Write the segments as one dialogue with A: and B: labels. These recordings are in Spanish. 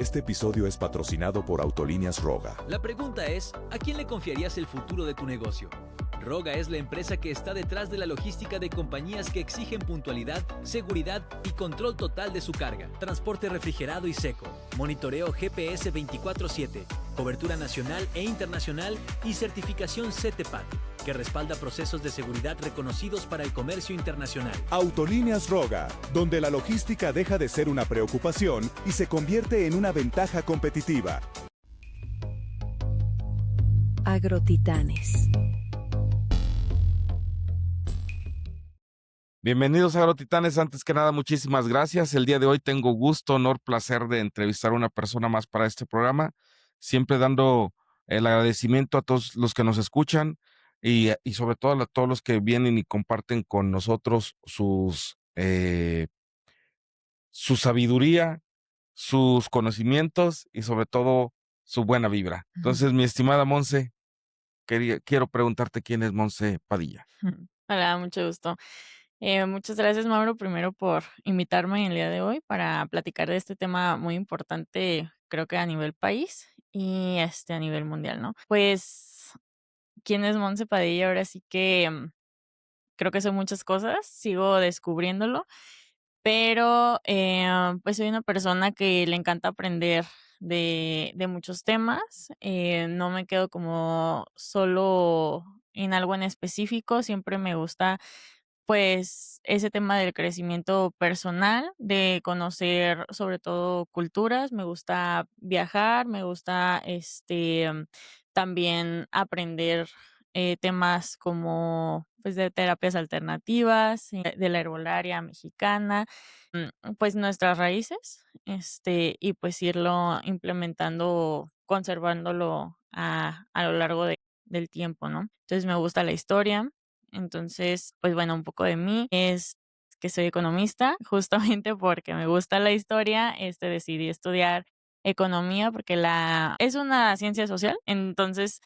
A: Este episodio es patrocinado por Autolíneas Roga.
B: La pregunta es, ¿a quién le confiarías el futuro de tu negocio? Roga es la empresa que está detrás de la logística de compañías que exigen puntualidad, seguridad y control total de su carga, transporte refrigerado y seco, monitoreo GPS 24/7, cobertura nacional e internacional y certificación CTPAT, que respalda procesos de seguridad reconocidos para el comercio internacional.
A: Autolíneas Roga, donde la logística deja de ser una preocupación y se convierte en una ventaja competitiva.
C: Agrotitanes.
D: Bienvenidos a Agrotitanes. Antes que nada, muchísimas gracias. El día de hoy tengo gusto, honor, placer de entrevistar a una persona más para este programa, siempre dando el agradecimiento a todos los que nos escuchan y sobre todo a todos los que vienen y comparten con nosotros su sabiduría, sus conocimientos y sobre todo su buena vibra. Entonces, mi estimada Monse, quiero preguntarte quién es Monse Padilla.
E: Hola, mucho gusto. Muchas gracias, Mauro, primero por invitarme el día de hoy para platicar de este tema muy importante, creo que a nivel país y a nivel mundial, ¿no? Pues, ¿quién es Monse Padilla? Ahora sí que creo que son muchas cosas, sigo descubriéndolo, pero pues soy una persona que le encanta aprender de muchos temas. No me quedo como solo en algo en específico, siempre me gusta pues ese tema del crecimiento personal, de conocer sobre todo culturas, me gusta viajar, me gusta también aprender temas como pues de terapias alternativas, de la herbolaria mexicana, pues nuestras raíces, y pues irlo implementando, conservándolo a lo largo del tiempo, ¿no? Entonces me gusta la historia. Entonces, pues bueno, un poco de mí es que soy economista, justamente porque me gusta la historia, decidí estudiar economía porque es una ciencia social, entonces,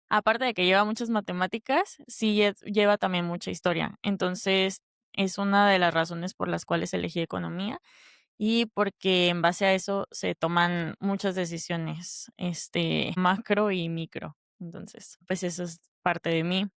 E: aparte de que lleva muchas matemáticas, sí lleva también mucha historia. Entonces, es una de las razones por las cuales elegí economía y porque en base a eso se toman muchas decisiones, macro y micro. Entonces, pues eso es parte de mí.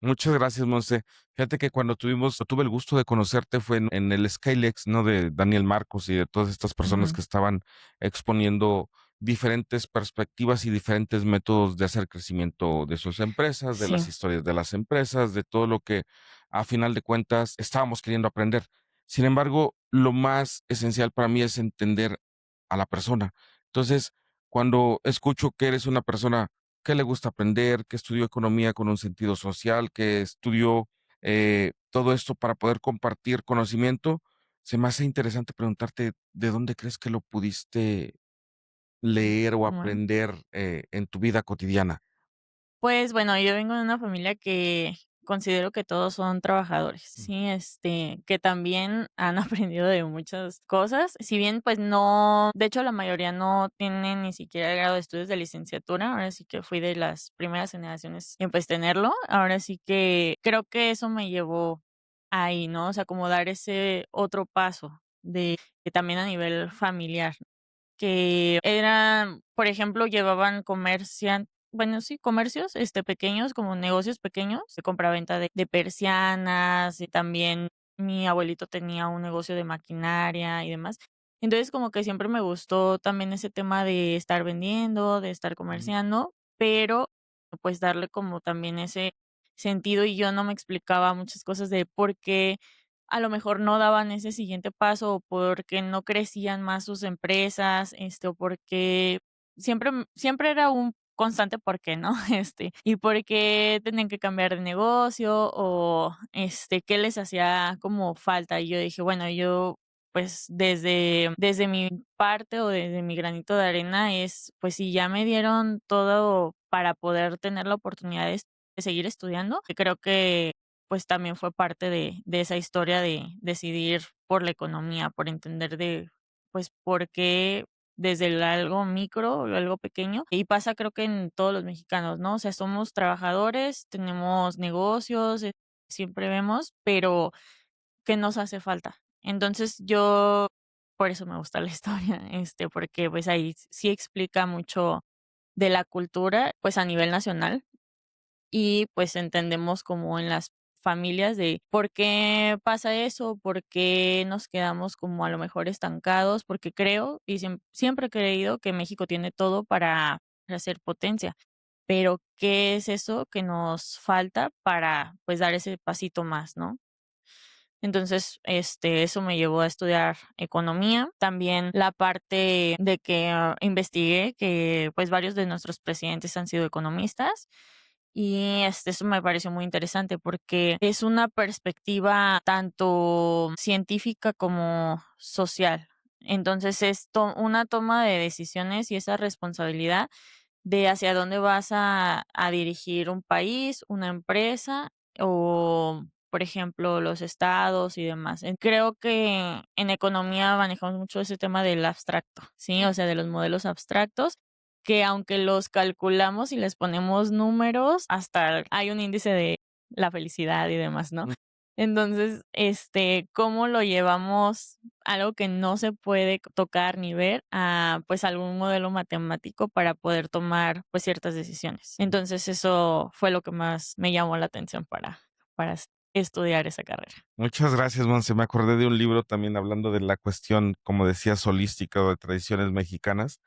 D: Muchas gracias, Monse. Fíjate que cuando tuve el gusto de conocerte fue en el Skylex, ¿no? De Daniel Marcos y de todas estas personas
E: Ujú.
D: que estaban exponiendo diferentes perspectivas y diferentes métodos de hacer crecimiento de sus empresas, de
E: Sí.
D: las historias de las empresas, de todo lo que a final de cuentas estábamos queriendo aprender. Sin embargo, lo más esencial para mí es entender a la persona. Entonces, cuando escucho que eres una persona que le gusta aprender, que estudió economía con un sentido social, que estudió todo esto para poder compartir conocimiento, se me hace interesante preguntarte de dónde crees que lo pudiste leer o
E: Bueno.
D: aprender en tu vida cotidiana.
E: Pues bueno, yo vengo de una familia que considero que todos son trabajadores,
D: Mm.
E: sí, que también han aprendido de muchas cosas, si bien pues no, de hecho la mayoría no tienen ni siquiera el grado de estudios de licenciatura, ahora sí que fui de las primeras generaciones en pues tenerlo, ahora sí que creo que eso me llevó ahí, ¿no? O sea, como dar ese otro paso de que también a nivel familiar que eran, por ejemplo, llevaban bueno, sí, comercios, pequeños, como negocios pequeños, de compraventa de persianas, y también mi abuelito tenía un negocio de maquinaria y demás. Entonces, como que siempre me gustó también ese tema de estar vendiendo, de estar
D: Ujú.
E: comerciando, pero, pues, darle como también ese sentido, y yo no me explicaba muchas cosas de por qué a lo mejor no daban ese siguiente paso, o porque no crecían más sus empresas, o porque siempre era un constante por qué, ¿no? Y por qué tenían que cambiar de negocio o, qué les hacía como falta. Y yo dije, bueno, yo, pues, desde mi parte o desde mi granito de arena es, pues, si ya me dieron todo para poder tener la oportunidad de seguir estudiando, que creo que pues también fue parte de esa historia de decidir por la economía, por entender de, pues, por qué desde el algo micro o algo pequeño. Y pasa creo que en todos los mexicanos, ¿no? O sea, somos trabajadores, tenemos negocios, siempre vemos, pero ¿qué nos hace falta? Entonces yo por eso me gusta la historia, porque, pues, ahí sí explica mucho de la cultura, pues, a nivel nacional y, pues, entendemos como en las familias de por qué pasa eso, por qué nos quedamos como a lo mejor estancados, porque creo y siempre he creído que México tiene todo para ser potencia, pero, ¿qué es eso que nos falta para, pues, dar ese pasito más, no? Entonces, eso me llevó a estudiar economía. También la parte de que investigué que, pues, varios de nuestros presidentes han sido economistas y, eso me pareció muy interesante porque es una perspectiva tanto científica como social. Entonces, es una toma de decisiones y esa responsabilidad de hacia dónde vas a dirigir un país, una empresa o, por ejemplo, los estados y demás. Creo que en economía manejamos mucho ese tema del abstracto, ¿sí? O sea, de los modelos abstractos, que aunque los calculamos y les ponemos números, hasta hay un índice de la felicidad y demás, ¿no?
D: Mm.
E: Entonces, ¿cómo lo llevamos algo que no se puede tocar ni ver a, pues, algún modelo matemático para poder tomar, pues, ciertas decisiones? Entonces, eso fue lo que más me llamó la atención para estudiar esa carrera.
D: Muchas gracias, Monse. Me acordé de un libro también hablando de la cuestión, como decías, holística o de tradiciones mexicanas,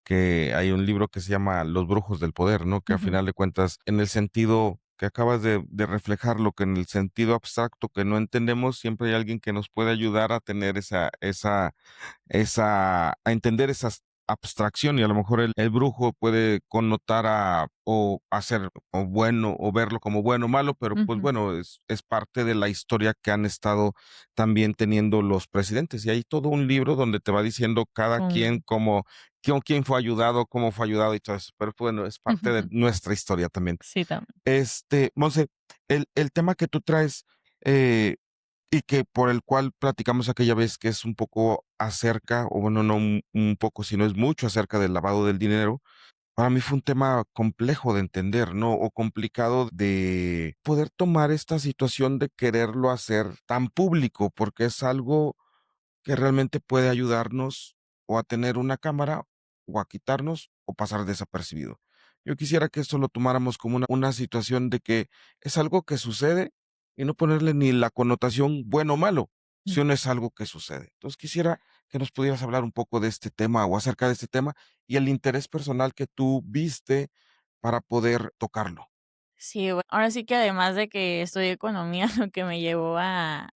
D: que hay un libro que se llama Los Brujos del Poder, ¿no? Que a
E: Ujú,
D: final de cuentas, en el sentido que acabas de reflejar, lo que en el sentido abstracto que no entendemos, siempre hay alguien que nos puede ayudar a tener a entender esa abstracción y a lo mejor el brujo puede connotar o hacer o bueno o verlo como bueno o malo, pero pues
E: ujú.
D: bueno, es parte de la historia que han estado también teniendo los presidentes y hay todo un libro donde te va diciendo cada quien
E: Con
D: cómo, quién fue ayudado, cómo fue ayudado y todo eso, pero pues, bueno, es parte de nuestra historia también.
E: Sí, también.
D: Monse, el tema que tú traes, eh, y que por el cual platicamos aquella vez que es un poco acerca, o bueno, no un poco, sino es mucho acerca del lavado del dinero, para mí fue un tema complejo de entender, ¿no? O complicado de poder tomar esta situación de quererlo hacer tan público, porque es algo que realmente puede ayudarnos o a tener una cámara o a quitarnos o pasar desapercibido. Yo quisiera que esto lo tomáramos como una situación de que es algo que sucede y no ponerle ni la connotación bueno o malo,
E: Mm.
D: sino es algo que sucede. Entonces quisiera que nos pudieras hablar un poco de este tema o acerca de este tema y el interés personal que tú viste para poder tocarlo.
E: Sí, ahora sí que además de que estudié economía, lo que me llevó a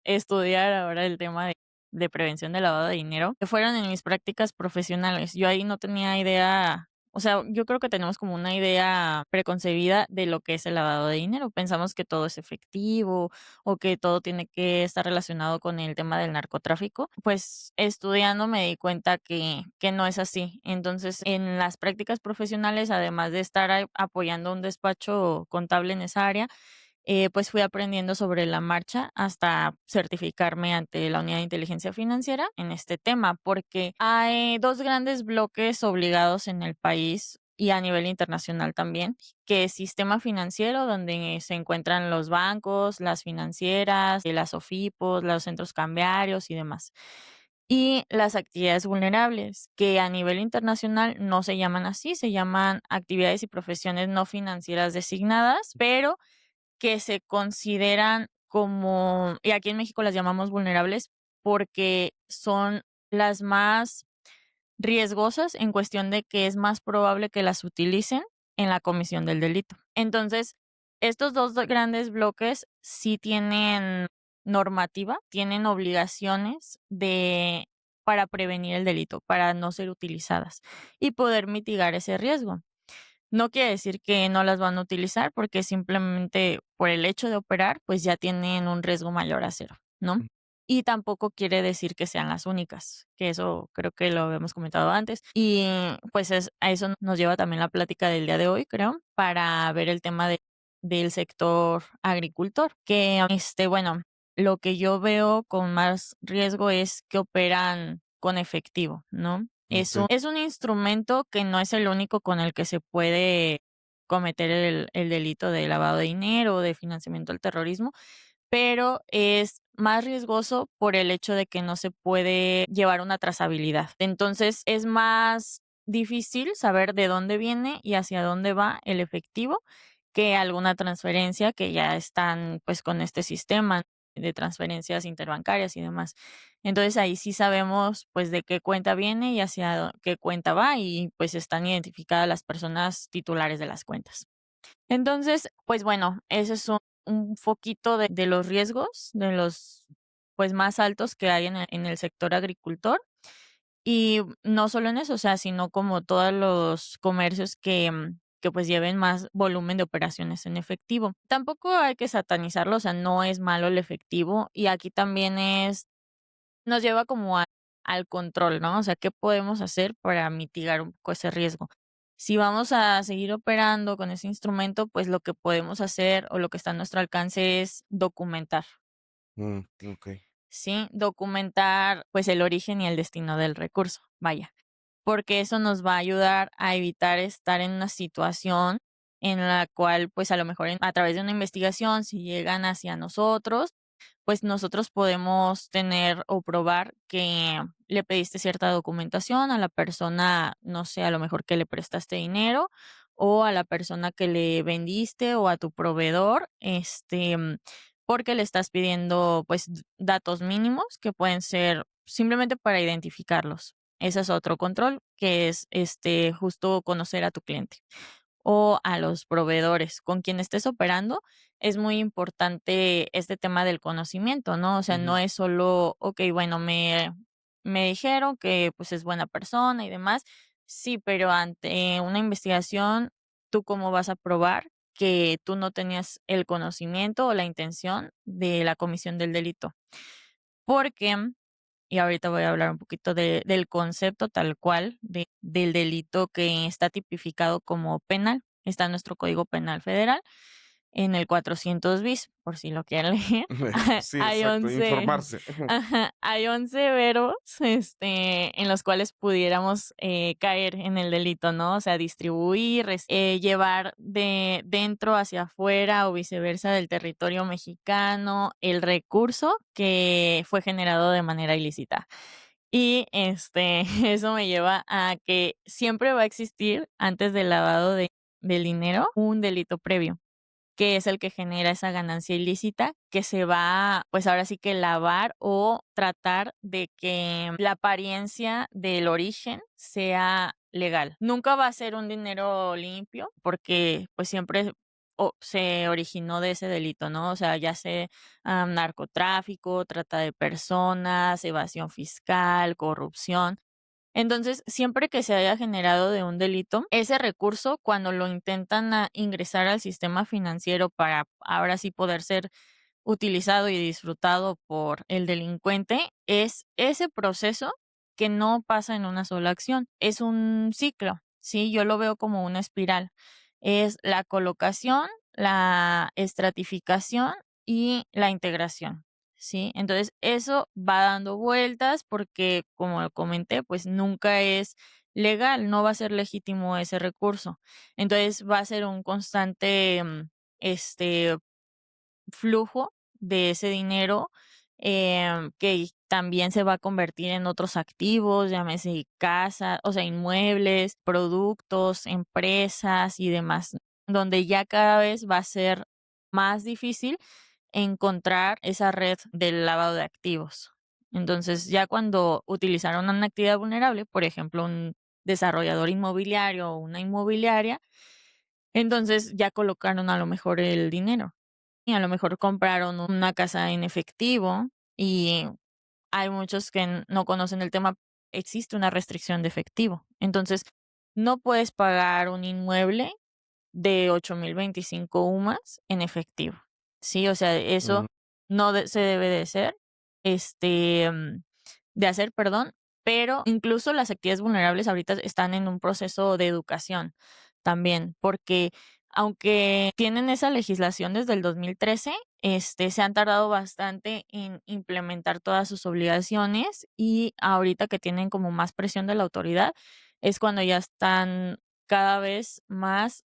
E: estudiar ahora el tema de prevención de lavado de dinero, que fueron en mis prácticas profesionales. Yo ahí no tenía idea, o sea, yo creo que tenemos como una idea preconcebida de lo que es el lavado de dinero. Pensamos que todo es efectivo o que todo tiene que estar relacionado con el tema del narcotráfico. Pues estudiando me di cuenta que no es así. Entonces, en las prácticas profesionales, además de estar apoyando un despacho contable en esa área, pues fui aprendiendo sobre la marcha hasta certificarme ante la Unidad de Inteligencia Financiera en este tema, porque hay dos grandes bloques obligados en el país y a nivel internacional también, que es sistema financiero, donde se encuentran los bancos, las financieras, las OFIPOS, los centros cambiarios y demás. Y las actividades vulnerables, que a nivel internacional no se llaman así, se llaman actividades y profesiones no financieras designadas, pero que se consideran como, y aquí en México las llamamos vulnerables, porque son las más riesgosas en cuestión de que es más probable que las utilicen en la comisión del delito. Entonces, estos grandes bloques sí tienen normativa, tienen obligaciones para prevenir el delito, para no ser utilizadas y poder mitigar ese riesgo. No quiere decir que no las van a utilizar, porque simplemente por el hecho de operar, pues ya tienen un riesgo mayor a cero, ¿no? Y tampoco quiere decir que sean las únicas, que eso creo que lo habíamos comentado antes. Y pues a eso nos lleva también la plática del día de hoy, creo, para ver el tema del sector agricultor, que bueno, lo que yo veo con más riesgo es que operan con efectivo, ¿no?
D: Ok.
E: Es un instrumento que no es el único con el que se puede cometer el delito de lavado de dinero o de financiamiento al terrorismo, pero es más riesgoso por el hecho de que no se puede llevar una trazabilidad. Entonces, es más difícil saber de dónde viene y hacia dónde va el efectivo que alguna transferencia que ya están, pues, con este sistema de transferencias interbancarias y demás. Entonces, ahí sí sabemos, pues, de qué cuenta viene y hacia qué cuenta va y, pues, están identificadas las personas titulares de las cuentas. Entonces, pues bueno, ese es un foquito de los riesgos, de los, pues, más altos que hay en el sector agricultor. Y no solo en eso, o sea, sino como todos los comercios que, pues, lleven más volumen de operaciones en efectivo. Tampoco hay que satanizarlo, o sea, no es malo el efectivo, y aquí también nos lleva como al control, ¿no? O sea, ¿qué podemos hacer para mitigar un poco ese riesgo? Si vamos a seguir operando con ese instrumento, pues lo que podemos hacer o lo que está a nuestro alcance es documentar,
D: Okey.
E: ¿sí? Documentar, pues, el origen y el destino del recurso, vaya, porque eso nos va a ayudar a evitar estar en una situación en la cual, pues, a lo mejor a través de una investigación, si llegan hacia nosotros, pues nosotros podemos tener o probar que le pediste cierta documentación a la persona, no sé, a lo mejor que le prestaste dinero o a la persona que le vendiste o a tu proveedor, porque le estás pidiendo pues datos mínimos que pueden ser simplemente para identificarlos. Ese es otro control que es justo conocer a tu cliente o a los proveedores con quien estés operando, es muy importante este tema del conocimiento, ¿no? O sea, no
D: Ujú.
E: es solo, okey, bueno, me dijeron que, pues, es buena persona y demás. Sí, pero ante una investigación, ¿tú cómo vas a probar que tú no tenías el conocimiento o la intención de la comisión del delito? Porque y ahorita voy a hablar un poquito del concepto tal cual del delito que está tipificado como penal. Está en nuestro Código Penal Federal en el 400 bis, por si lo quieren leer.
D: Sí,
E: Hay
D: exacto,
E: 11
D: informarse.
E: ajá, hay 11 verbos, en los cuales pudiéramos, caer en el delito, ¿no? O sea, distribuir, llevar de dentro hacia afuera o viceversa del territorio mexicano el recurso que fue generado de manera ilícita. Y, eso me lleva a que siempre va a existir, antes del lavado del dinero, un delito previo que es el que genera esa ganancia ilícita, que se va, pues ahora sí que lavar o tratar de que la apariencia del origen sea legal. Nunca va a ser un dinero limpio, porque pues siempre se originó de ese delito, ¿no? O sea, ya sea narcotráfico, trata de personas, evasión fiscal, corrupción. Entonces, siempre que se haya generado de un delito, ese recurso, cuando lo intentan ingresar al sistema financiero para ahora sí poder ser utilizado y disfrutado por el delincuente, es ese proceso que no pasa en una sola acción, es un ciclo, ¿sí? Yo lo veo como una espiral. Es la colocación, la estratificación y la integración. ¿Sí? Entonces, eso va dando vueltas porque, como lo comenté, pues nunca es legal, no va a ser legítimo ese recurso. Entonces, va a ser un constante, este, flujo de ese dinero, que también se va a convertir en otros activos, llámese casa, o sea, inmuebles, productos, empresas y demás, donde ya cada vez va a ser más difícil encontrar esa red del lavado de activos. Entonces, ya cuando utilizaron una actividad vulnerable, por ejemplo, un desarrollador inmobiliario o una inmobiliaria, entonces ya colocaron a lo mejor el dinero y a lo mejor compraron una casa en efectivo y hay muchos que no conocen el tema, existe una restricción de efectivo. Entonces, no puedes pagar un inmueble de 8,025 UMAS en efectivo, ¿sí? O sea, eso
D: Mm,
E: no se debe de hacer, este, mm, de hacer, perdón, pero incluso las actividades vulnerables ahorita están en un proceso de educación también, porque aunque tienen esa legislación desde el 2013, se han tardado bastante en implementar todas sus obligaciones y ahorita que tienen como más presión de la autoridad, es cuando ya están cada vez más,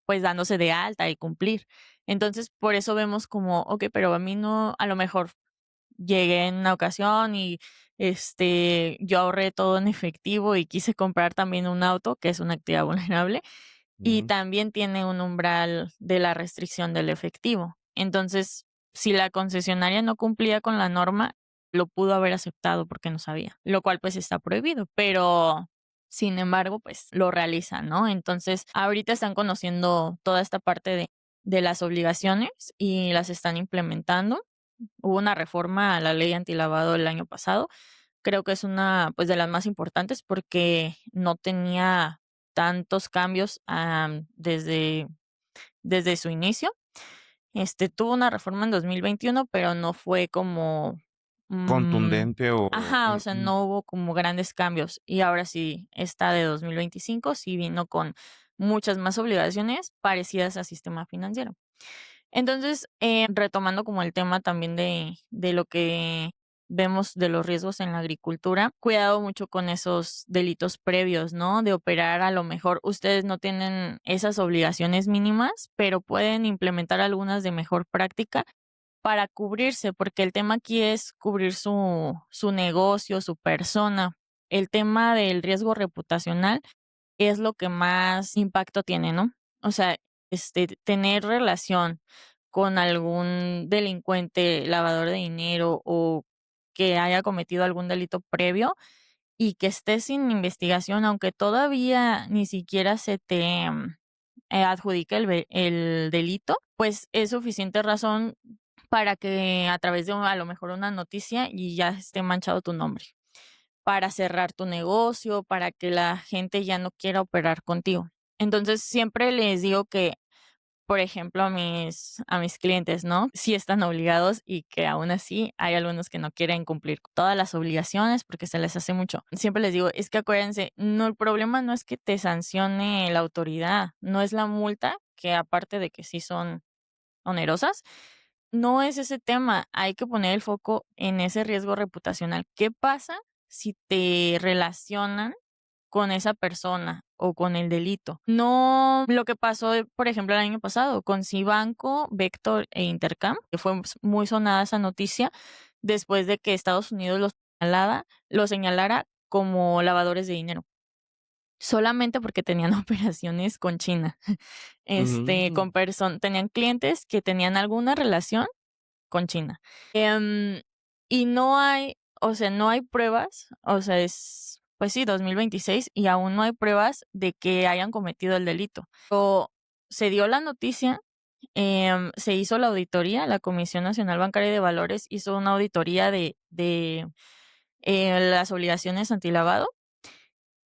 E: pues, dándose de alta y cumplir. Entonces, por eso vemos como, okey, pero a mí no, a lo mejor llegué en una ocasión y, yo ahorré todo en efectivo y quise comprar también un auto, que es una actividad vulnerable, y
D: Ujú.
E: también tiene un umbral de la restricción del efectivo. Entonces, si la concesionaria no cumplía con la norma, lo pudo haber aceptado porque no sabía, lo cual, pues, está prohibido, pero, sin embargo, pues, lo realizan, ¿no? Entonces, ahorita están conociendo toda esta parte de las obligaciones y las están implementando. Hubo una reforma a la ley antilavado el año pasado. Creo que es una, pues, de las más importantes porque no tenía tantos cambios, desde su inicio. Tuvo una reforma en 2021, pero no fue como,
D: Contundente o
E: ajá, o sea, no hubo como grandes cambios. Y ahora sí, esta de 2025 sí vino con muchas más obligaciones parecidas al sistema financiero. Entonces, retomando como el tema también de lo que vemos de los riesgos en la agricultura, cuidado mucho con esos delitos previos, ¿no? De operar, a lo mejor ustedes no tienen esas obligaciones mínimas, pero pueden implementar algunas de mejor práctica para cubrirse, porque el tema aquí es cubrir su negocio, su persona. El tema del riesgo reputacional es lo que más impacto tiene, ¿no? O sea, tener relación con algún delincuente, lavador de dinero o que haya cometido algún delito previo y que esté sin investigación, aunque todavía ni siquiera se te adjudique el delito, pues es suficiente razón para que a través de a lo mejor una noticia y ya esté manchado tu nombre, para cerrar tu negocio, para que la gente ya no quiera operar contigo. Entonces, siempre les digo que, por ejemplo, a mis clientes, ¿no? Sí están obligados y que aún así hay algunos que no quieren cumplir con todas las obligaciones porque se les hace mucho. Siempre les digo, es que acuérdense, no, el problema no es que te sancione la autoridad, no es la multa, que aparte de que sí son onerosas, no es ese tema, hay que poner el foco en ese riesgo reputacional. ¿Qué pasa si te relacionan con esa persona o con el delito? No lo que pasó, por ejemplo, el año pasado con Cibanco, Vector e Intercam, que fue muy sonada esa noticia después de que Estados Unidos lo señalara como lavadores de dinero, solamente porque tenían operaciones con China,
D: ujú.
E: tenían clientes que tenían alguna relación con China. Em, y no hay, o sea, no hay pruebas, o sea, pues sí, 2026 y aún no hay pruebas de que hayan cometido el delito. O se dio la noticia, se hizo la auditoría, la Comisión Nacional Bancaria y de Valores hizo una auditoría de las obligaciones antilavado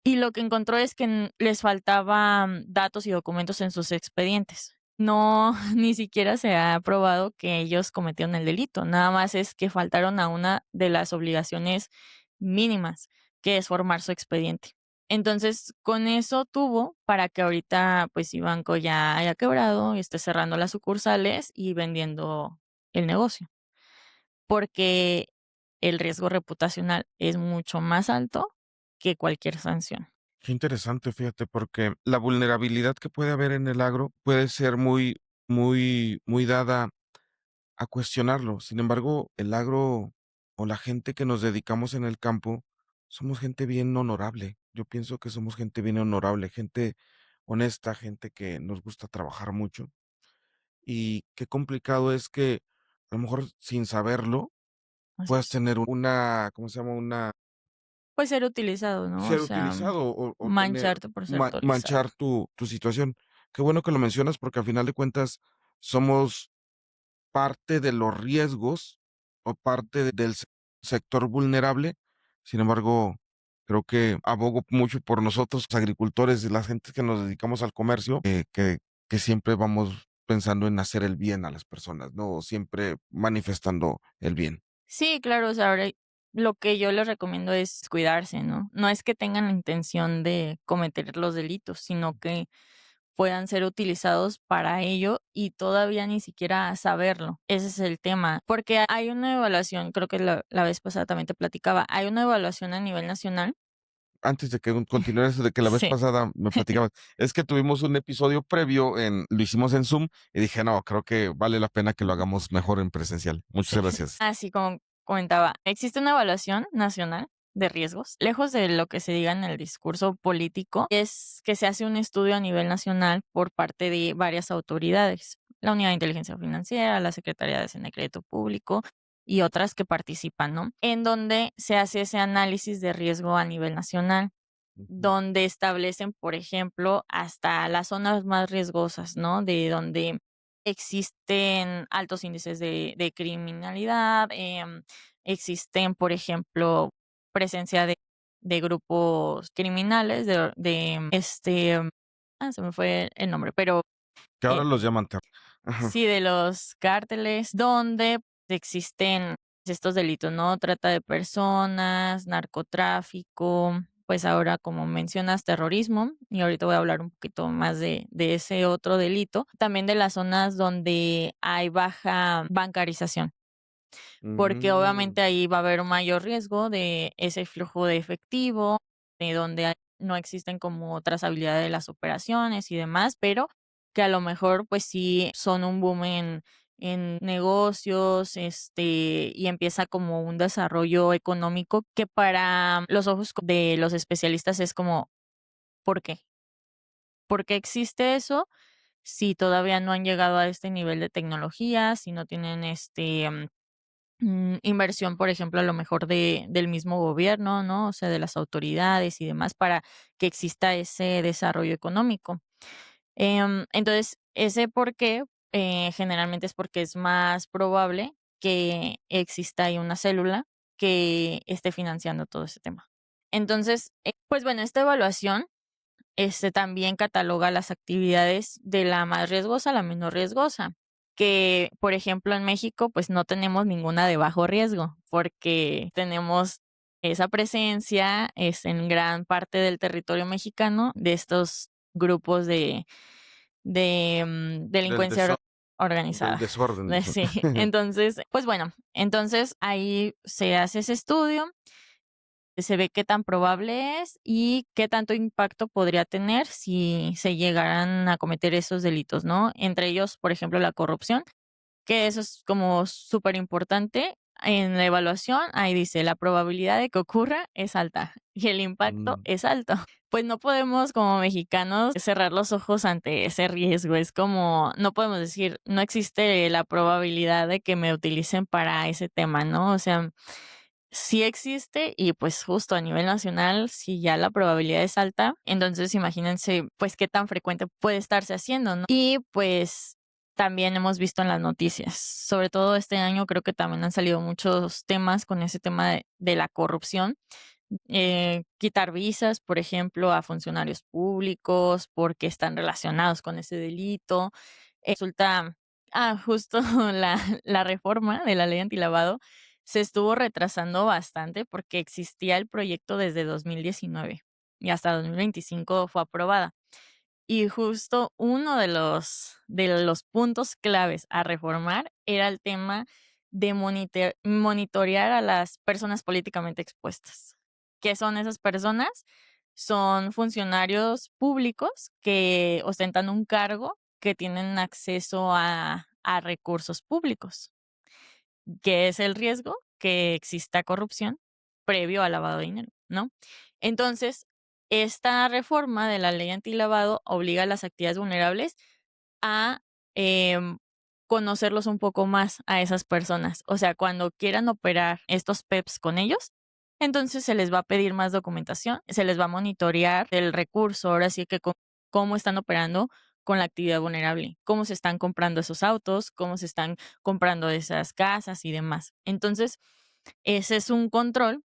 E: y lo que encontró es que les faltaban datos y documentos en sus expedientes. No, ni siquiera se ha probado que ellos cometieron el delito, nada más es que faltaron a una de las obligaciones mínimas, que es formar su expediente. Entonces, con eso tuvo para que ahorita, pues, Banco ya haya quebrado y esté cerrando las sucursales y vendiendo el negocio, porque el riesgo reputacional es mucho más alto que cualquier sanción.
D: Qué interesante, fíjate, porque la vulnerabilidad que puede haber en el agro puede ser muy dada a cuestionarlo. Sin embargo, el agro o la gente que nos dedicamos en el campo, somos gente bien honorable. Yo pienso que somos gente bien honorable, gente honesta, gente que nos gusta trabajar mucho. Y qué complicado es que a lo mejor sin saberlo
E: Así
D: puedas
E: es.
D: tener una, ¿cómo se llama? Una
E: Puede ser utilizado, ¿no? O
D: ser
E: sea,
D: utilizado o tener
E: mancharte por ser utilizado.
D: manchar tu situación. Qué bueno que lo mencionas porque al final de cuentas somos parte de los riesgos o parte del sector vulnerable. Sin embargo, creo que abogo mucho por nosotros, los agricultores y la gente que nos dedicamos al comercio, que siempre vamos pensando en hacer el bien a las personas, ¿no? Siempre manifestando el bien.
E: Sí, claro, o sea, ahora lo que yo les recomiendo es cuidarse, ¿no? No es que tengan la intención de cometer los delitos, sino que puedan ser utilizados para ello y todavía ni siquiera saberlo. Ese es el tema, porque hay una evaluación, creo que la vez pasada también te platicaba, hay una evaluación a nivel nacional
D: antes de que continúe eso de que la vez
E: Sí.
D: pasada me platicabas, es que tuvimos un episodio previo lo hicimos en Zoom y dije, no, creo que vale la pena que lo hagamos mejor en presencial. Muchas
E: Sí.
D: gracias.
E: Así como comentaba, existe una evaluación nacional de riesgos. Lejos de lo que se diga en el discurso político, es que se hace un estudio a nivel nacional por parte de varias autoridades, la Unidad de Inteligencia Financiera, la Secretaría de Hacienda y Crédito Público y otras que participan, ¿no? En donde se hace ese análisis de riesgo a nivel nacional,
D: Ujú.
E: donde establecen, por ejemplo, hasta las zonas más riesgosas, ¿no? De donde existen altos índices de criminalidad, existen, por ejemplo, presencia de grupos criminales, se me fue el nombre, pero
D: Que ahora
E: eh,
D: los llaman Ajá.
E: sí, de los cárteles, donde existen estos delitos, ¿no? Trata de personas, narcotráfico, pues ahora, como mencionas, terrorismo, y ahorita voy a hablar un poquito más de ese otro delito. También de las zonas donde hay baja bancarización, porque
D: Mm,
E: obviamente ahí va a haber un mayor riesgo de ese flujo de efectivo, de donde no existen como trazabilidad de las operaciones y demás, pero que a lo mejor pues sí son un boom en negocios, y empieza como un desarrollo económico que para los ojos de los especialistas es como, ¿por qué? ¿Por qué existe eso? Si todavía no han llegado a este nivel de tecnología, si no tienen inversión, por ejemplo, a lo mejor del mismo gobierno, ¿no? O sea, de las autoridades y demás para que exista ese desarrollo económico. Entonces, ese por qué, generalmente es porque es más probable que exista ahí una célula que esté financiando todo ese tema. Entonces, pues bueno, esta evaluación también cataloga las actividades de la más riesgosa a la menos riesgosa, que, por ejemplo, en México, pues no tenemos ninguna de bajo riesgo, porque tenemos esa presencia en gran parte del territorio mexicano de estos grupos de
D: del,
E: delincuencia
D: del
E: organizada.
D: desorden.
E: Sí, entonces, pues bueno, entonces ahí se hace ese estudio, se ve qué tan probable es y qué tanto impacto podría tener si se llegaran a cometer esos delitos, ¿no? Entre ellos, por ejemplo, la corrupción, que eso es como súper importante. En la evaluación, ahí dice, la probabilidad de que ocurra es alta y el impacto
D: Mm,
E: es alto. Pues no podemos como mexicanos cerrar los ojos ante ese riesgo. Es como, no podemos decir, no existe la probabilidad de que me utilicen para ese tema, ¿no? O sea, sí existe y pues justo a nivel nacional, si ya la probabilidad es alta, entonces imagínense pues qué tan frecuente puede estarse haciendo, ¿no? Y pues también hemos visto en las noticias, sobre todo este año creo que también han salido muchos temas con ese tema de la corrupción, quitar visas, por ejemplo, a funcionarios públicos porque están relacionados con ese delito. Resulta, justo la reforma de la ley antilavado se estuvo retrasando bastante porque existía el proyecto desde 2019 y hasta 2025 fue aprobada. Y justo uno de los puntos claves a reformar era el tema de monitorear a las personas políticamente expuestas. ¿Qué son esas personas? Son funcionarios públicos que ostentan un cargo, que tienen acceso a recursos públicos, que es el riesgo que exista corrupción previo al lavado de dinero, ¿no? Entonces, esta reforma de la ley antilavado obliga a las actividades vulnerables a em, conocerlos un poco más a esas personas. O sea, cuando quieran operar estos PEPs con ellos, entonces se les va a pedir más documentación, se les va a monitorear el recurso, ahora sí que cómo están operando con la actividad vulnerable, cómo se están comprando esos autos, cómo se están comprando esas casas y demás. Entonces, ese es un control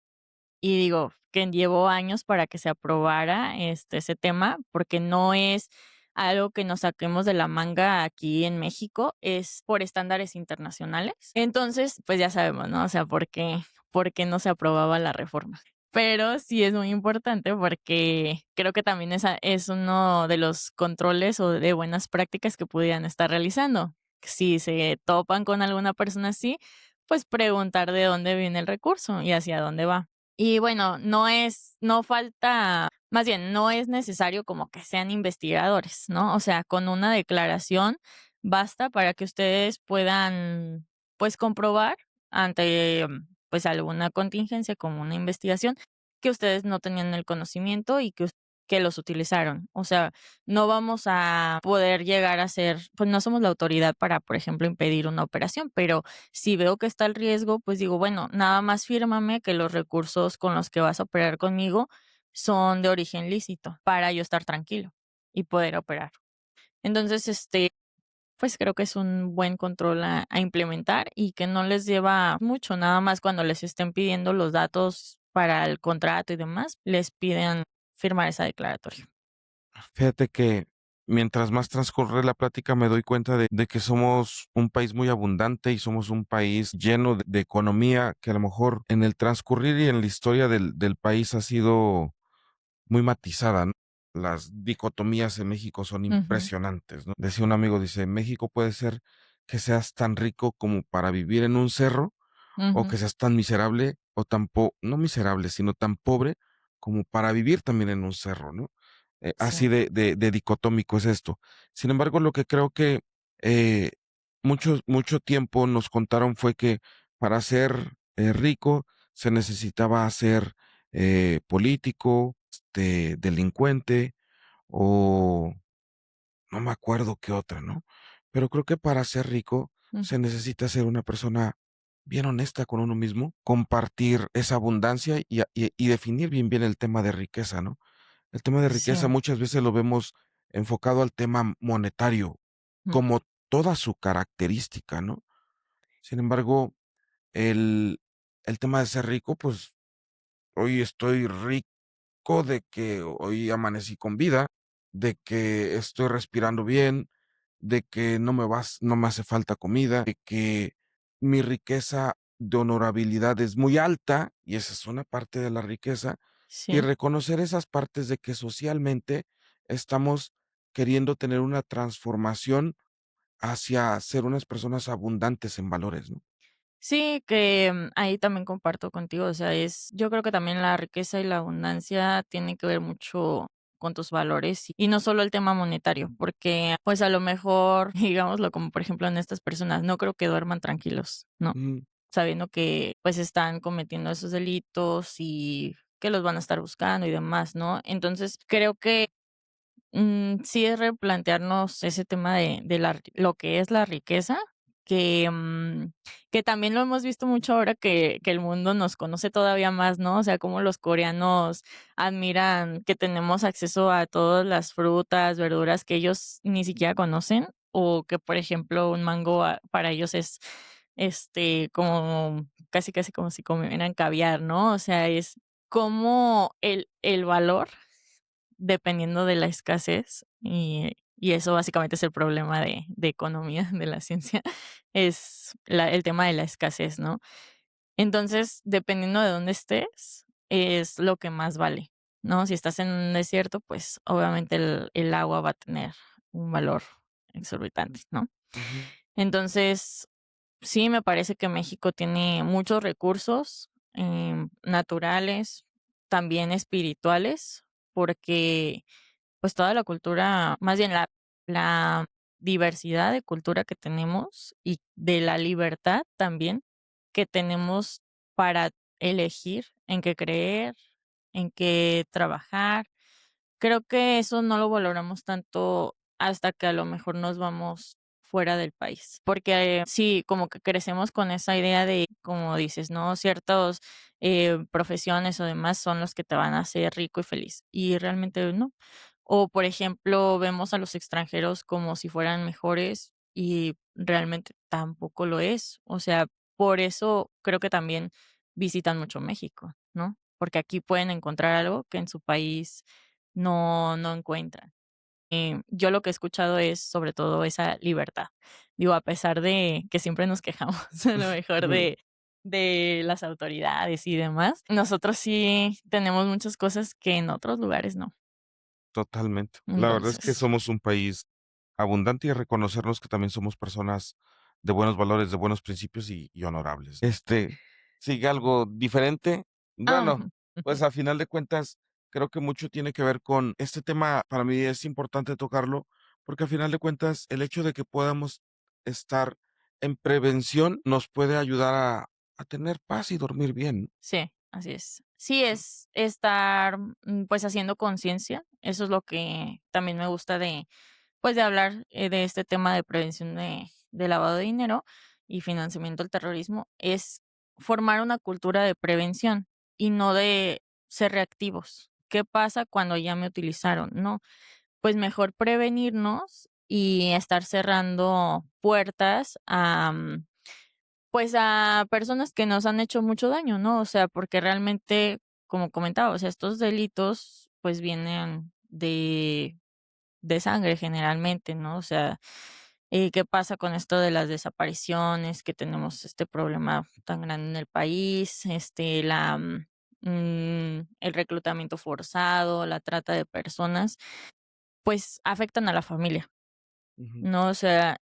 E: y digo que llevó años para que se aprobara ese tema, porque no es algo que nos saquemos de la manga aquí en México, es por estándares internacionales. Entonces, pues ya sabemos, ¿no? O sea, por qué no se aprobaba la reforma. Pero sí es muy importante porque creo que también esa es uno de los controles o de buenas prácticas que pudieran estar realizando. Si se topan con alguna persona así, pues preguntar de dónde viene el recurso y hacia dónde va. Y bueno, no falta, más bien, no es necesario como que sean investigadores, ¿no? O sea, con una declaración basta para que ustedes puedan, pues, comprobar ante, pues, alguna contingencia como una investigación, que ustedes no tenían el conocimiento y que los utilizaron. O sea, no vamos a poder llegar a ser, pues, no somos la autoridad para, por ejemplo, impedir una operación, pero si veo que está el riesgo, pues digo, bueno, nada más fírmame que los recursos con los que vas a operar conmigo son de origen lícito, para yo estar tranquilo y poder operar. Entonces, pues creo que es un buen control a implementar y que no les lleva mucho, nada más cuando les estén pidiendo los datos para el contrato y demás, les piden firmar esa declaratoria.
D: Fíjate que mientras más transcurre la plática me doy cuenta de que somos un país muy abundante y somos un país lleno de economía que a lo mejor en el transcurrir y en la historia del país ha sido muy matizada, ¿no? Las dicotomías en México son
E: Ujú,
D: impresionantes, ¿no? Decía un amigo, dice, México puede ser que seas tan rico como para vivir en un cerro o
E: ujú.
D: que seas tan miserable o tan no miserable, sino tan pobre como para vivir también en un cerro, ¿no?
E: Sí,
D: Así de dicotómico es esto. Sin embargo, lo que creo que eh, mucho tiempo nos contaron fue que para ser rico se necesitaba ser político, delincuente o no me acuerdo qué otra, ¿no? Pero creo que para ser rico
E: ujú,
D: se necesita ser una persona bien honesta con uno mismo, compartir esa abundancia y definir bien el tema de riqueza, ¿no? El tema de
E: sí,
D: riqueza muchas veces lo vemos enfocado al tema monetario,
E: mm,
D: como toda su característica, ¿no? Sin embargo, el, el tema de ser rico, pues hoy estoy rico de que hoy amanecí con vida, de que estoy respirando bien, de que no me hace falta comida, de que mi riqueza de honorabilidad es muy alta, y esa es una parte de la riqueza, y
E: sí.
D: reconocer esas partes de que socialmente estamos queriendo tener una transformación hacia ser unas personas abundantes en valores, ¿no?
E: Sí, que, ahí también comparto contigo, o sea, yo creo que también la riqueza y la abundancia tienen que ver mucho con tus valores y no solo el tema monetario, porque, pues, a lo mejor, digámoslo como, por ejemplo, en estas personas, no creo que duerman tranquilos, ¿no?
D: Mm,
E: Sabiendo que, pues, están cometiendo esos delitos y que los van a estar buscando y demás, ¿no? Entonces, creo que sí es replantearnos ese tema de lo que es la riqueza, que, que también lo hemos visto mucho ahora que el mundo nos conoce todavía más, ¿no? O sea, como los coreanos admiran que tenemos acceso a todas las frutas, verduras que ellos ni siquiera conocen, o que, por ejemplo, un mango, para ellos es, como casi como si comieran caviar, ¿no? O sea, es como el valor dependiendo de la escasez, y eso básicamente es el problema de economía, de la ciencia, es el tema de la escasez, ¿no? Entonces, dependiendo de dónde estés, es lo que más vale, ¿no? Si estás en un desierto, pues, obviamente el agua va a tener un valor exorbitante, ¿no?
D: ujú,
E: Entonces, sí, me parece que México tiene muchos recursos, naturales, también espirituales, porque pues toda la cultura, más bien la diversidad de cultura que tenemos y de la libertad también que tenemos para elegir en qué creer, en qué trabajar. Creo que eso no lo valoramos tanto hasta que a lo mejor nos vamos fuera del país, porque sí, como que crecemos con esa idea de, como dices, ¿no? Ciertas profesiones o demás son los que te van a hacer rico y feliz, y realmente no. O, por ejemplo, vemos a los extranjeros como si fueran mejores y realmente tampoco lo es. O sea, por eso creo que también visitan mucho México, ¿no? Porque aquí pueden encontrar algo que en su país no encuentran. Yo lo que he escuchado es sobre todo esa libertad. Digo, a pesar de que siempre nos quejamos a lo mejor
D: ujú,
E: de las autoridades y demás, nosotros sí tenemos muchas cosas que en otros lugares no.
D: totalmente. La verdad es que
E: Entonces,
D: somos un país abundante y reconocernos que también somos personas de buenos valores, de buenos principios y honorables. Sigue algo diferente. Bueno,
E: Ajá, ujú.
D: pues a final de cuentas, creo que mucho tiene que ver con este tema, para mí es importante tocarlo, porque a final de cuentas, el hecho de que podamos estar en prevención nos puede ayudar a tener paz y dormir bien.
E: Sí, así es. Sí, es estar, pues, haciendo conciencia. Eso es lo que también me gusta de, pues, de hablar, de este tema de prevención de lavado de dinero y financiamiento al terrorismo, es formar una cultura de prevención y no de ser reactivos. ¿Qué pasa cuando ya me utilizaron? No, pues mejor prevenirnos y estar cerrando puertas a, pues, a personas que nos han hecho mucho daño, ¿no? O sea, porque realmente, como comentaba, o sea, estos delitos, pues, vienen de sangre generalmente, ¿no? O sea, ¿qué pasa con esto de las desapariciones? Que tenemos este problema tan grande en el país, el reclutamiento forzado, la trata de personas, pues, afectan a la familia,
D: Ujú.
E: ¿no? O sea,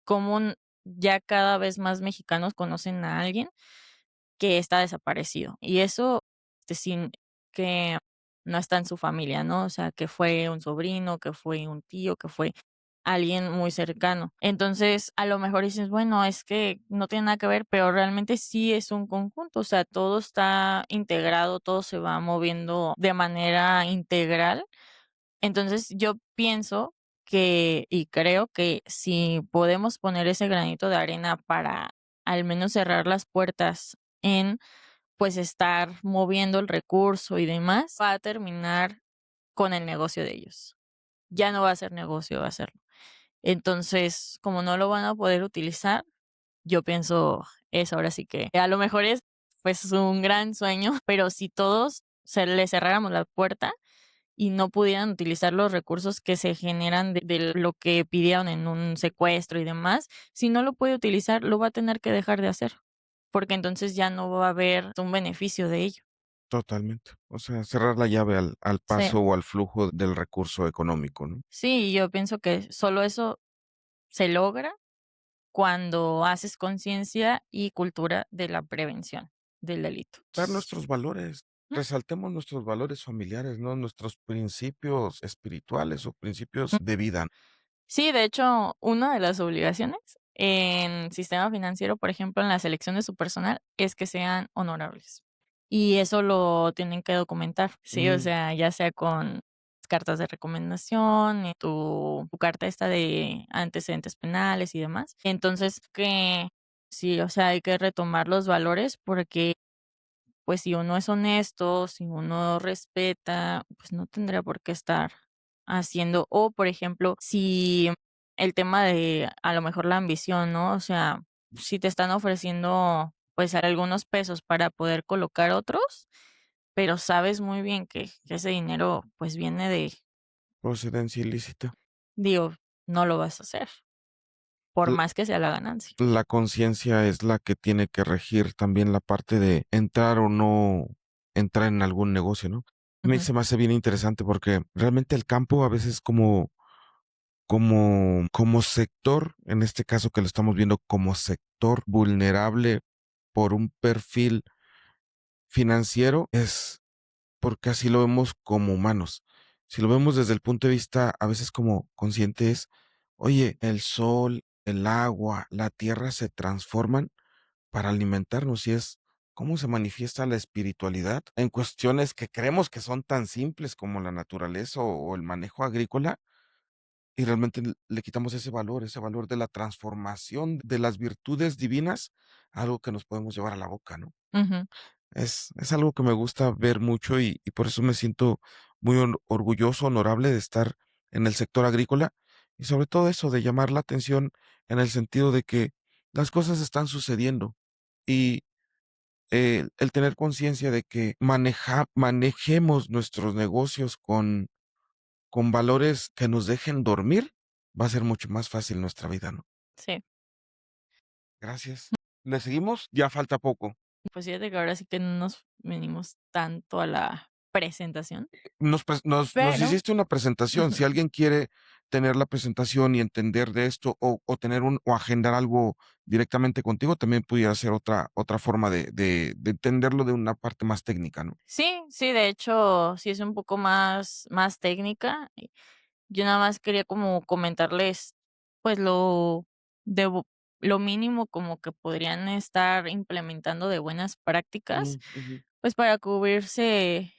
E: cómo ya cada vez más mexicanos conocen a alguien que está desaparecido. Y eso, sin que no está en su familia, ¿no? O sea, que fue un sobrino, que fue un tío, que fue alguien muy cercano. Entonces, a lo mejor dices, bueno, es que no tiene nada que ver, pero realmente sí es un conjunto, o sea, todo está integrado, todo se va moviendo de manera integral. Entonces, yo pienso que y creo que si podemos poner ese granito de arena para al menos cerrar las puertas en, pues, estar moviendo el recurso y demás, va a terminar con el negocio de ellos. Ya no va a ser negocio hacerlo. Entonces, como no lo van a poder utilizar, yo pienso eso, ahora sí que a lo mejor es, pues, un gran sueño, pero si todos se le cerráramos la puerta y no pudieran utilizar los recursos que se generan de lo que pidieron en un secuestro y demás, si no lo puede utilizar, lo va a tener que dejar de hacer, porque entonces ya no va a haber un beneficio de ello.
D: Totalmente. O sea, cerrar la llave al
E: Sí,
D: paso o al flujo del recurso económico, ¿no?
E: sí, yo pienso que solo eso se logra cuando haces conciencia y cultura de la prevención del delito.
D: Dar nuestros valores,
E: Ujú,
D: resaltemos nuestros valores familiares, ¿no? Nuestros principios espirituales o principios
E: ujú.
D: de vida.
E: Sí, de hecho, una de las obligaciones en sistema financiero, por ejemplo, en la selección de su personal, es que sean honorables. Y eso lo tienen que documentar, sí, o
D: Mm,
E: sea, ya sea con cartas de recomendación, tu carta esta de antecedentes penales y demás. Entonces, que sí, o sea, hay que retomar los valores porque pues si uno es honesto, si uno respeta, pues no tendría por qué estar haciendo o, por ejemplo, si el tema de a lo mejor la ambición, ¿no? O sea, si te están ofreciendo pues algunos pesos para poder colocar otros, pero sabes muy bien que ese dinero pues viene de,
D: procedencia ilícita.
E: digo, no lo vas a hacer, por
D: L-
E: más que sea la ganancia.
D: La conciencia es la que tiene que regir también la parte de entrar o no entrar en algún negocio, ¿no? A mí
E: Ujú,
D: se me hace bien interesante porque realmente el campo a veces como sector, en este caso que lo estamos viendo como sector vulnerable por un perfil financiero, es porque así lo vemos como humanos. Si lo vemos desde el punto de vista a veces como consciente es, oye, el sol, el agua, la tierra se transforman para alimentarnos y es cómo se manifiesta la espiritualidad en cuestiones que creemos que son tan simples como la naturaleza o el manejo agrícola y realmente le quitamos ese valor de la transformación de las virtudes divinas, a algo que nos podemos llevar a la boca, ¿no?
E: ujú,
D: Es algo que me gusta ver mucho y por eso me siento muy orgulloso, honorable de estar en el sector agrícola y sobre todo eso, de llamar la atención en el sentido de que las cosas están sucediendo y el tener conciencia de que manejemos nuestros negocios con valores que nos dejen dormir, va a ser mucho más fácil nuestra vida, ¿no?
E: sí.
D: Gracias. ¿Le seguimos? Ya falta poco.
E: Pues fíjate que ahora sí que no nos venimos tanto a la presentación,
D: Nos
E: pero
D: hiciste una presentación. Si alguien quiere tener la presentación y entender de esto o tener o agendar algo directamente contigo, también pudiera ser otra forma de entenderlo de una parte más técnica, ¿no?
E: Sí, sí, de hecho, sí es un poco más técnica. Yo nada más quería como comentarles, pues, debo lo mínimo como que podrían estar implementando de buenas prácticas,
D: Ujú.
E: pues, para cubrirse,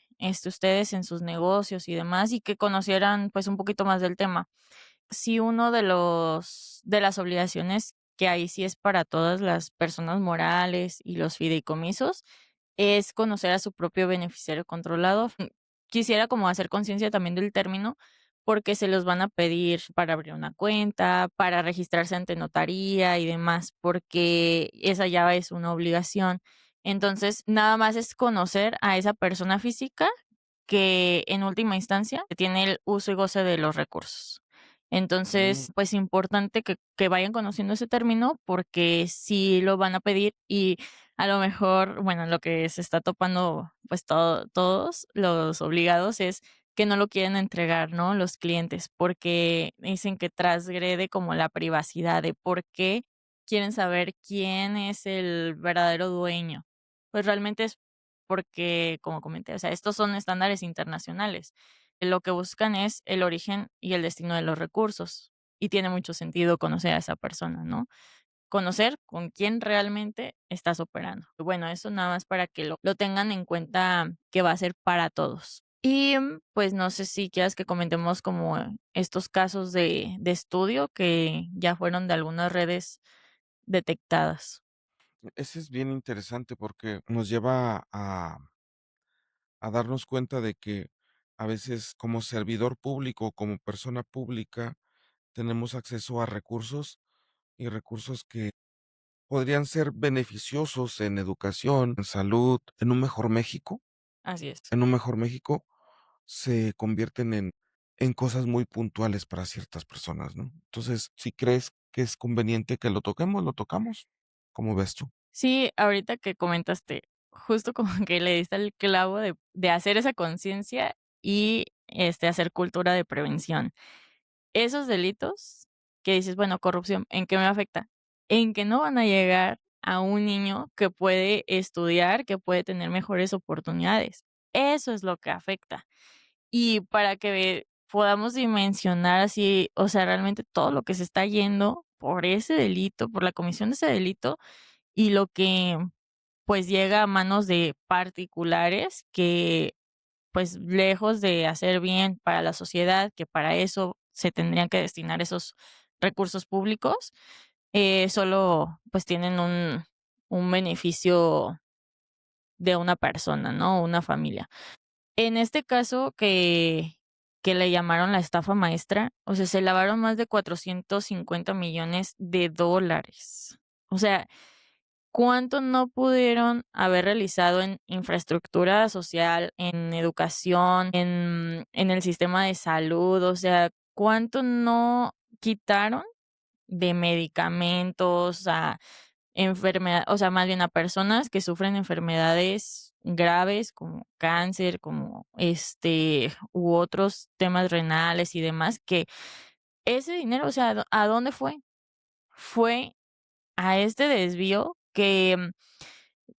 E: ustedes en sus negocios y demás, y que conocieran, pues, un poquito más del tema. Sí, uno de las obligaciones que ahí sí es para todas las personas morales y los fideicomisos, es conocer a su propio beneficiario controlador. Quisiera como hacer conciencia también del término, porque se los van a pedir para abrir una cuenta, para registrarse ante notaría y demás, porque esa ya es una obligación. Entonces, nada más es conocer a esa persona física que en última instancia tiene el uso y goce de los recursos.
D: Mm.
E: Entonces, pues importante que vayan conociendo ese término porque sí lo van a pedir y a lo mejor, bueno, lo que se está topando pues todos los obligados es que no lo quieren entregar, ¿no? Los clientes, porque dicen que transgrede como la privacidad de por qué quieren saber quién es el verdadero dueño. Pues realmente es porque, como comenté, o sea, estos son estándares internacionales. Lo que buscan es el origen y el destino de los recursos, y tiene mucho sentido conocer a esa persona, ¿no? Conocer con quién realmente estás operando. Bueno, eso nada más para que lo tengan en cuenta que va a ser para todos. Y, pues, no sé si quieras que comentemos como estos casos de estudio que ya fueron de algunas redes detectadas.
D: Ese es bien interesante porque nos lleva a darnos cuenta de que a veces como servidor público, como persona pública, tenemos acceso a recursos y recursos que podrían ser beneficiosos en educación, en salud, en un mejor México.
E: Así es.
D: En un mejor México se convierten en cosas muy puntuales para ciertas personas, ¿no? Entonces, si crees que es conveniente que lo toquemos, lo tocamos. ¿Cómo ves tú?
E: Sí, ahorita que comentaste, justo como que le diste el clavo de hacer esa conciencia y, hacer cultura de prevención. Esos delitos que dices, bueno, corrupción, ¿en qué me afecta? En que no van a llegar a un niño que puede estudiar, que puede tener mejores oportunidades. Eso es lo que afecta. Y para que podamos dimensionar así, o sea, realmente todo lo que se está yendo por ese delito, por la comisión de ese delito y lo que pues llega a manos de particulares que, pues, lejos de hacer bien para la sociedad, que para eso se tendrían que destinar esos recursos públicos, solo, pues, tienen un beneficio de una persona, ¿no? Una familia. En este caso que le llamaron la estafa maestra, o sea, se lavaron más de 450 millones de dólares. O sea, ¿cuánto no pudieron haber realizado en infraestructura social, en educación, en el sistema de salud? O sea, ¿cuánto no quitaron de medicamentos a enfermedad, o sea, más bien a personas que sufren enfermedades graves como cáncer, como, u otros temas renales y demás, que ese dinero, o sea, ¿a dónde fue? Fue a este desvío que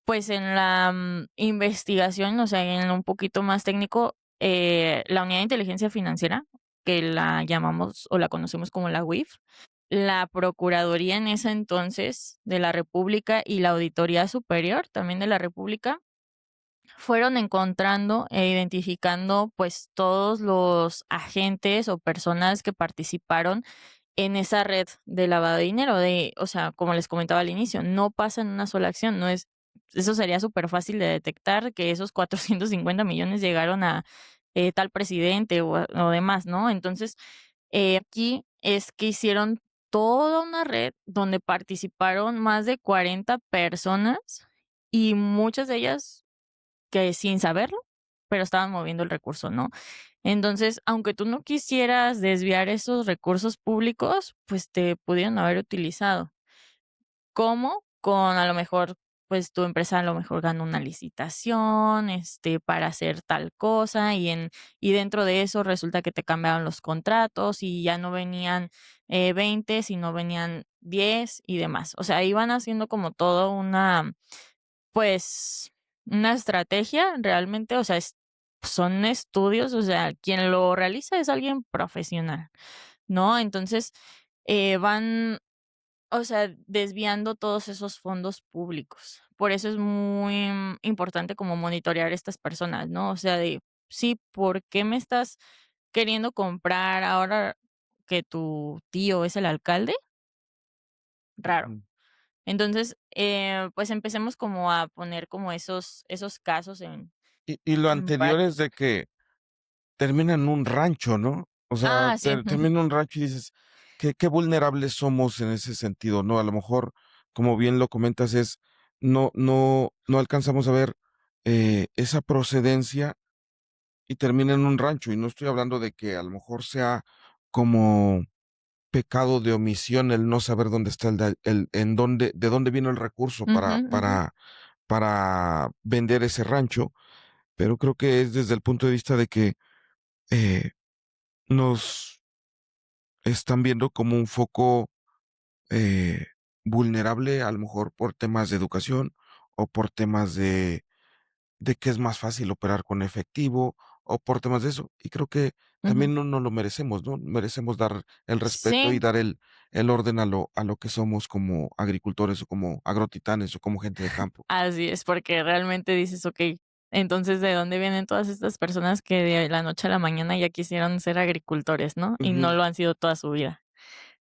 E: pues en la, investigación, o sea, en un poquito más técnico, la Unidad de Inteligencia Financiera, que la llamamos o la conocemos como la UIF, la Procuraduría en ese entonces de la República y la Auditoría Superior también de la República, fueron encontrando e identificando, pues, todos los agentes o personas que participaron en esa red de lavado de dinero, o sea, como les comentaba al inicio, no pasa en una sola acción, no es eso sería súper fácil de detectar que esos 450 millones llegaron a, tal presidente o demás, ¿no? Entonces, aquí es que hicieron toda una red donde participaron más de 40 personas y muchas de ellas que sin saberlo, pero estaban moviendo el recurso, ¿no? Entonces, aunque tú no quisieras desviar esos recursos públicos, pues te pudieron haber utilizado. ¿Cómo? Con a lo mejor, pues tu empresa a lo mejor ganó una licitación, para hacer tal cosa y dentro de eso resulta que te cambiaron los contratos y ya no venían 20, sino venían 10 y demás. O sea, iban haciendo como todo una, pues, una estrategia realmente, o sea, son estudios, o sea, quien lo realiza es alguien profesional, ¿no? Entonces, van, o sea, desviando todos esos fondos públicos. Por eso es muy importante como monitorear a estas personas, ¿no? O sea, de, sí, ¿por qué me estás queriendo comprar ahora que tu tío es el alcalde? Raro.
D: Ujú.
E: Entonces, pues empecemos como a poner como esos casos
D: Y lo
E: en
D: anterior es
E: práctica.
D: de que termina en un rancho, ¿no? O sea,
E: Ah, sí.
D: termina en un rancho y dices, qué vulnerables somos en ese sentido, ¿no? A lo mejor, como bien lo comentas, es no alcanzamos a ver esa procedencia y termina en un rancho. Y no estoy hablando de que a lo mejor sea como pecado de omisión el no saber dónde está en dónde, de dónde vino el recurso
E: Ujú, ujú.
D: para vender ese rancho, pero creo que es desde el punto de vista de que eh, nos están viendo como un foco eh, vulnerable, a lo mejor por temas de educación o por temas de que es más fácil operar con efectivo o por temas de eso. Y creo que
E: Ujú.
D: también no nos lo merecemos, ¿no? Merecemos dar el respeto y
E: Sí,
D: dar el orden a lo que somos como agricultores o como agrotitanes o como gente de campo.
E: así es, porque realmente dices: "Okey, entonces, ¿de dónde vienen todas estas personas que de la noche a la mañana ya quisieron ser agricultores?", ¿no? Y no
D: Ujú,
E: lo han sido toda su vida.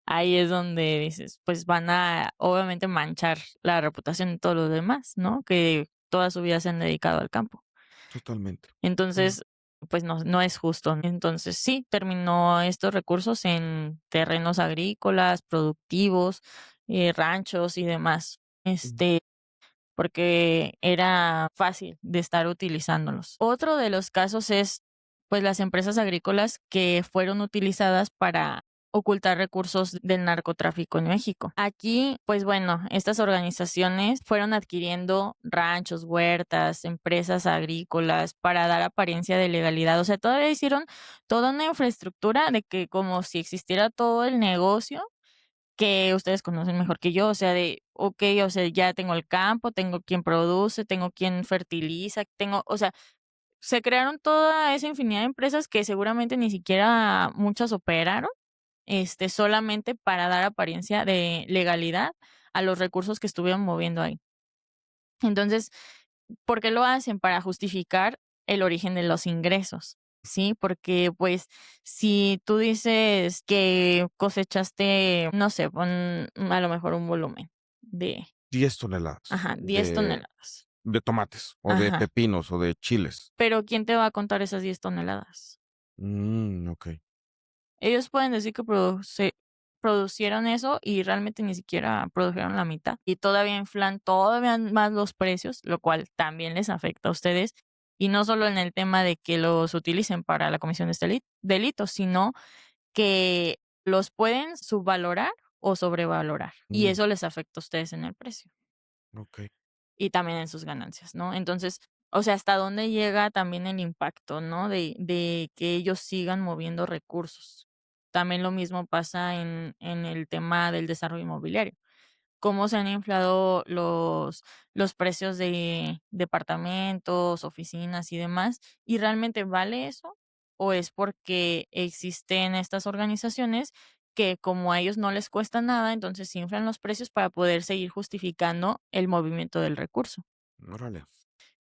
E: Ahí es donde dices, pues, van a, obviamente, manchar la reputación de todos los demás, ¿no? Que toda su vida se han dedicado al campo.
D: totalmente. Mm,
E: Entonces, pues no es justo. Entonces, sí, terminó estos recursos en terrenos agrícolas, productivos, ranchos y demás,
D: mm,
E: porque era fácil de estar utilizándolos. Otro de los casos es, pues, las empresas agrícolas que fueron utilizadas para ocultar recursos del narcotráfico en México. Aquí, pues bueno, estas organizaciones fueron adquiriendo ranchos, huertas, empresas agrícolas para dar apariencia de legalidad. O sea, todavía hicieron toda una infraestructura de que como si existiera todo el negocio que ustedes conocen mejor que yo, o sea, de, okey, o sea, ya tengo el campo, tengo quien produce, tengo quien fertiliza, tengo, o sea, se crearon toda esa infinidad de empresas que seguramente ni siquiera muchas operaron, solamente para dar apariencia de legalidad a los recursos que estuvieron moviendo ahí. Entonces, ¿por qué lo hacen? Para justificar el origen de los ingresos, ¿sí? Porque, pues, si tú dices que cosechaste, no sé, pon a lo mejor un volumen de,
D: 10 toneladas
E: ajá, 10 toneladas.
D: de tomates o de
E: Ajá,
D: pepinos o de chiles.
E: pero ¿quién te va a contar esas 10 toneladas?
D: Ok.
E: Ellos pueden decir que producieron eso y realmente ni siquiera produjeron la mitad. Y todavía inflan todavía más los precios, lo cual también les afecta a ustedes. Y no solo en el tema de que los utilicen para la comisión de este delitos, sino que los pueden subvalorar o sobrevalorar. Y
D: Mm,
E: eso les afecta a ustedes en el precio
D: ok.
E: y también en sus ganancias, ¿no? Entonces, o sea, hasta dónde llega también el impacto, ¿no? De que ellos sigan moviendo recursos. También lo mismo pasa en el tema del desarrollo inmobiliario. Cómo se han inflado los precios de departamentos, oficinas y demás, ¿y realmente vale eso? ¿O es porque existen estas organizaciones que como a ellos no les cuesta nada, entonces inflan los precios para poder seguir justificando el movimiento del recurso?
D: Órale.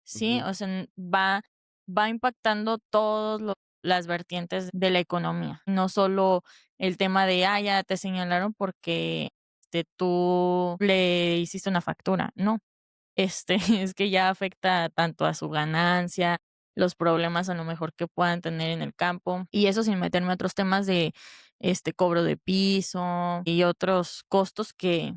E: Sí,
D: Ujú,
E: o sea, va impactando todas las vertientes de la economía, no solo el tema de, ya te señalaron porque tú le hiciste una factura, no, es que ya afecta tanto a su ganancia, los problemas a lo mejor que puedan tener en el campo, y eso sin meterme a otros temas de cobro de piso y otros costos que,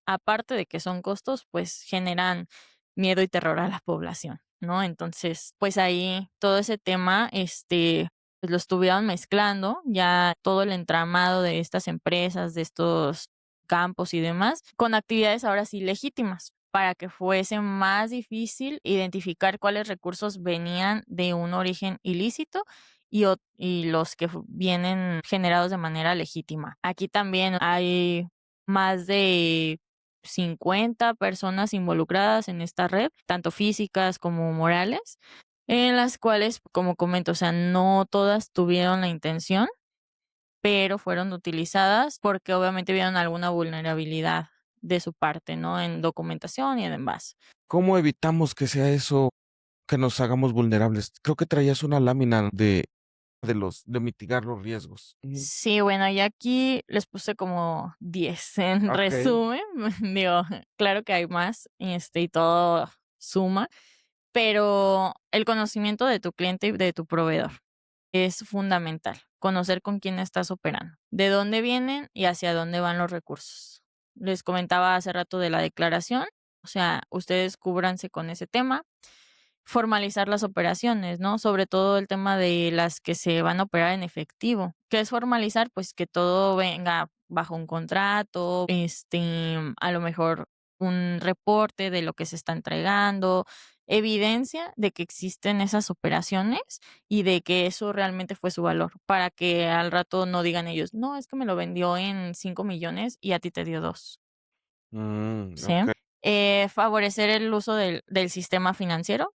E: aparte de que son costos, pues generan miedo y terror a la población, ¿no? Entonces, pues ahí todo ese tema, pues lo estuvieron mezclando, ya todo el entramado de estas empresas, de estos campos y demás, con actividades ahora sí legítimas, para que fuese más difícil identificar cuáles recursos venían de un origen ilícito y los que vienen generados de manera legítima. Aquí también hay más de 50 personas involucradas en esta red, tanto físicas como morales, en las cuales, como comento, o sea, no todas tuvieron la intención, pero fueron utilizadas porque obviamente vieron alguna vulnerabilidad de su parte, ¿no? En documentación y demás.
D: ¿Cómo evitamos que sea eso, que nos hagamos vulnerables? Creo que traías una lámina de mitigar los riesgos. Ujú.
E: Sí, bueno, y aquí les puse como 10 en
D: Okey.
E: resumen. Digo, claro que hay más, y todo suma, pero el conocimiento de tu cliente y de tu proveedor es fundamental. Conocer con quién estás operando, de dónde vienen y hacia dónde van los recursos. Les comentaba hace rato de la declaración, o sea, ustedes cúbranse con ese tema. Formalizar las operaciones, ¿no? Sobre todo el tema de las que se van a operar en efectivo. ¿Qué es formalizar? Pues que todo venga bajo un contrato, a lo mejor un reporte de lo que se está entregando, evidencia de que existen esas operaciones y de que eso realmente fue su valor, para que al rato no digan ellos, no, es que me lo vendió en 5 millones y a ti te dio 2. ¿Sí?
D: Okey.
E: Favorecer el uso del sistema financiero.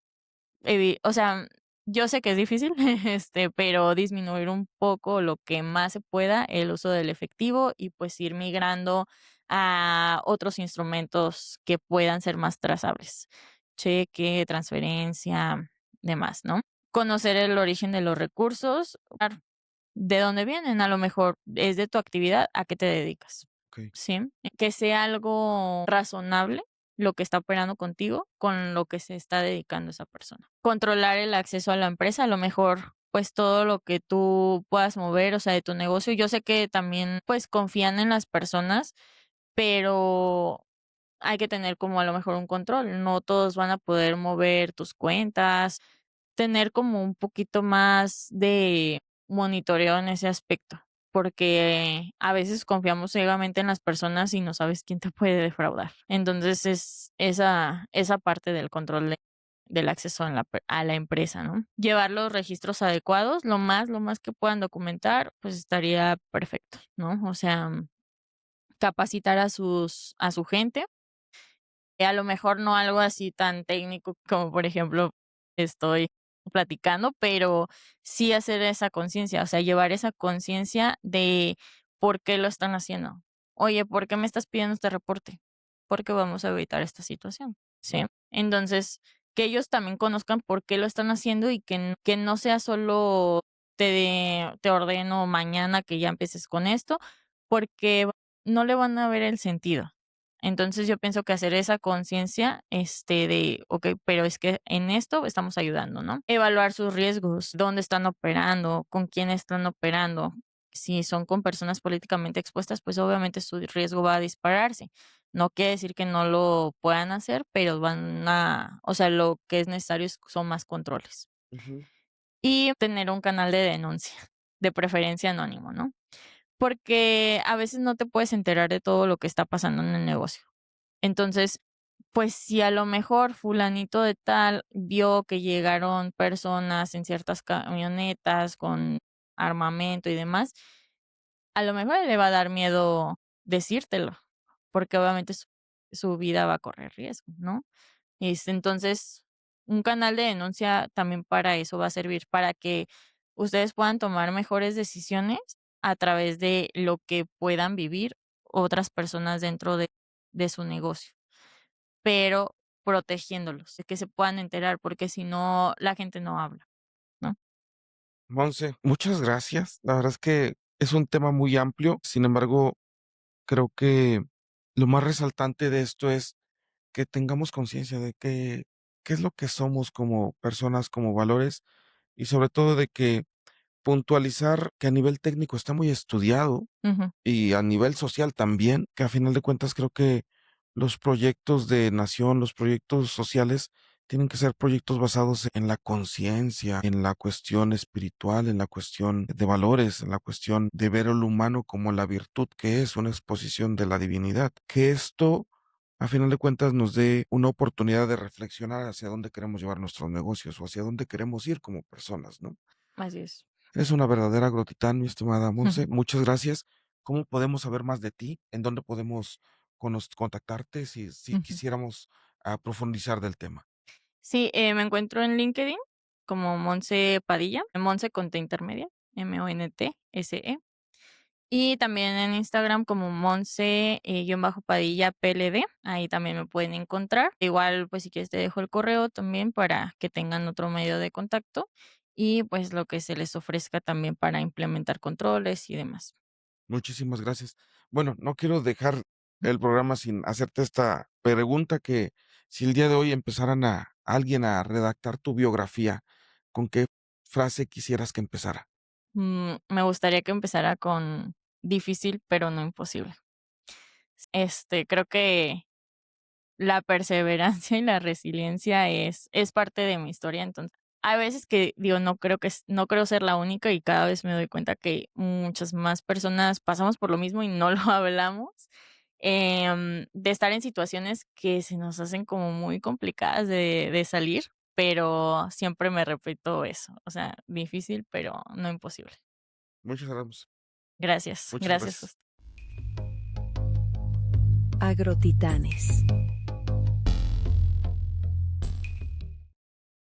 E: O sea, yo sé que es difícil, pero disminuir un poco lo que más se pueda el uso del efectivo y, pues, ir migrando a otros instrumentos que puedan ser más trazables. Cheque, transferencia, demás, ¿no? Conocer el origen de los recursos, de dónde vienen, a lo mejor es de tu actividad, ¿a qué te dedicas?
D: Okey.
E: ¿Sí? Que sea algo razonable lo que está operando contigo con lo que se está dedicando esa persona. Controlar el acceso a la empresa, a lo mejor pues todo lo que tú puedas mover, o sea, de tu negocio. Yo sé que también pues confían en las personas, pero hay que tener como a lo mejor un control. No todos van a poder mover tus cuentas, tener como un poquito más de monitoreo en ese aspecto, porque a veces confiamos ciegamente en las personas y no sabes quién te puede defraudar. Entonces es esa parte del control del acceso a la empresa, ¿no? Llevar los registros adecuados, lo más que puedan documentar, pues estaría perfecto, ¿no? O sea, capacitar a su gente, a lo mejor no algo así tan técnico como, por ejemplo, estoy platicando, pero sí hacer esa conciencia, o sea, llevar esa conciencia de por qué lo están haciendo. Oye, ¿por qué me estás pidiendo este reporte? Porque vamos a evitar esta situación, ¿sí? Entonces, que ellos también conozcan por qué lo están haciendo y que no sea solo te ordeno mañana que ya empieces con esto, porque no le van a ver el sentido. Entonces, yo pienso que hacer esa conciencia, de, okey, pero es que en esto estamos ayudando, ¿no? Evaluar sus riesgos, dónde están operando, con quién están operando. Si son con personas políticamente expuestas, pues, obviamente su riesgo va a dispararse. No quiere decir que no lo puedan hacer, pero o sea, lo que es necesario son más controles.
D: Ujú.
E: Y tener un canal de denuncia, de preferencia anónimo, ¿no? Porque a veces no te puedes enterar de todo lo que está pasando en el negocio. Entonces, pues si a lo mejor fulanito de tal vio que llegaron personas en ciertas camionetas con armamento y demás, a lo mejor le va a dar miedo decírtelo, porque obviamente su vida va a correr riesgo, ¿no? Entonces, un canal de denuncia también para eso va a servir, para que ustedes puedan tomar mejores decisiones a través de lo que puedan vivir otras personas dentro de su negocio, pero protegiéndolos, de que se puedan enterar, porque si no, la gente no habla, ¿no?
D: Monse, muchas gracias. La verdad es que es un tema muy amplio. Sin embargo, creo que lo más resaltante de esto es que tengamos conciencia de qué es lo que somos como personas, como valores, y sobre todo de que puntualizar que a nivel técnico está muy estudiado
E: Ujú,
D: y a nivel social también, que a final de cuentas creo que los proyectos de nación, los proyectos sociales, tienen que ser proyectos basados en la conciencia, en la cuestión espiritual, en la cuestión de valores, en la cuestión de ver al humano como la virtud que es una exposición de la divinidad. Que esto, a final de cuentas, nos dé una oportunidad de reflexionar hacia dónde queremos llevar nuestros negocios o hacia dónde queremos ir como personas, ¿no?
E: así es.
D: Es una verdadera agrotitán, mi estimada Monse. Muchas gracias. ¿cómo podemos saber más de ti? ¿En dónde podemos contactarte si
E: Ujú.
D: quisiéramos profundizar del tema?
E: Sí, me encuentro en LinkedIn como Monse Padilla, Monse con T intermedia, Montse. Y también en Instagram como Monse, Padilla PLD, ahí también me pueden encontrar. Igual, pues si quieres te dejo el correo también para que tengan otro medio de contacto y pues lo que se les ofrezca también para implementar controles y demás.
D: Muchísimas gracias. Bueno, no quiero dejar el programa sin hacerte esta pregunta que si el día de hoy empezaran a alguien a redactar tu biografía, ¿con qué frase quisieras que empezara?
E: Me gustaría que empezara con difícil, pero no imposible. Creo que la perseverancia y la resiliencia es parte de mi historia, entonces, hay veces que digo, no creo ser la única y cada vez me doy cuenta que muchas más personas pasamos por lo mismo y no lo hablamos, de estar en situaciones que se nos hacen como muy complicadas de salir, pero siempre me repito eso, o sea, difícil, pero no imposible.
D: Muchas gracias.
E: Gracias,
D: Muchas
E: gracias.
D: gracias.
C: Agrotitanes.